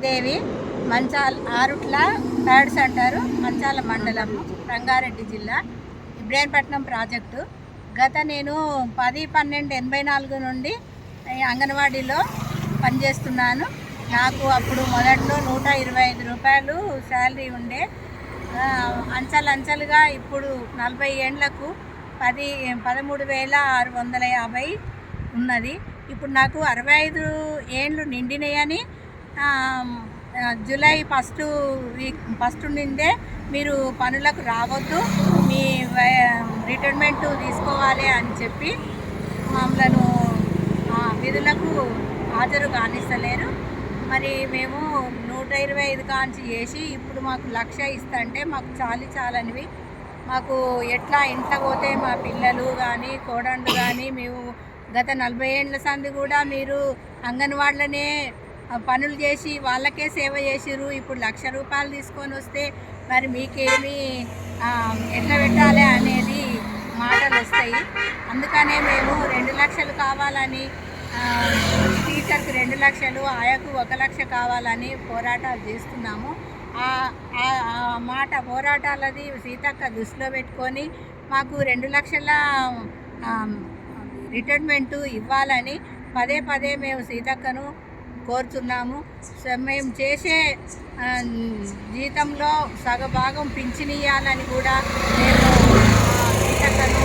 దేవి మంచాల Arutla third centre మంచాల మండలం రంగారెడ్డి జిల్లా Ibrahimpatnam project. నేను 10/12/84 నుండి అంగన్వాడీలో పనిచేస్తున్నాను. నాకు అప్పుడు మొదట్లో 125 రూపాయలు శాలరీ ఉండే. అంచెలుగా ఇప్పుడు 40 ఏండ్లకు 13,650 ఉన్నది. ఇప్పుడు నాకు 65 ఏండ్లు నిండినాయని జూలై ఫస్ట్ నుండే మీరు పనులకు రావద్దు, మీ రిటైర్మెంట్ తీసుకోవాలి అని చెప్పి మమ్మల్ని విధులకు హాజరు కానిస్తలేరు. మరి మేము 125 కాంచి చేసి ఇప్పుడు మాకు 1,00,000 ఇస్తుంటే మాకు చాలనివి. మాకు ఎట్లా ఇంట్లో పోతే మా పిల్లలు కానీ కోడళ్ళు కానీ మేము గత 40 ఏండ్ల సంది కూడా మీరు అంగన్వాడీలోనే పనులు చేసి వాళ్ళకే సేవ చేసిర్రు. ఇప్పుడు 1,00,000 రూపాయలు తీసుకొని వస్తే మరి మీకేమి ఎట్లా పెట్టాలి అనేది మాటలు వస్తాయి. అందుకనే మేము 2 లక్షలు కావాలని, టీచర్కి 2 లక్షలు, ఆయాకు 1,00,000 కావాలని పోరాటాలు చేస్తున్నాము. ఆ మాట పోరాటాలది సీతక్క దృష్టిలో పెట్టుకొని మాకు 2 లక్షల రిటైర్మెంటు ఇవ్వాలని పదే మేము సీతక్కను కోరుతున్నాము. మేము చేసే జీతంలో సగభాగం పింఛనియ్యాలని కూడా మేము సీతక్కను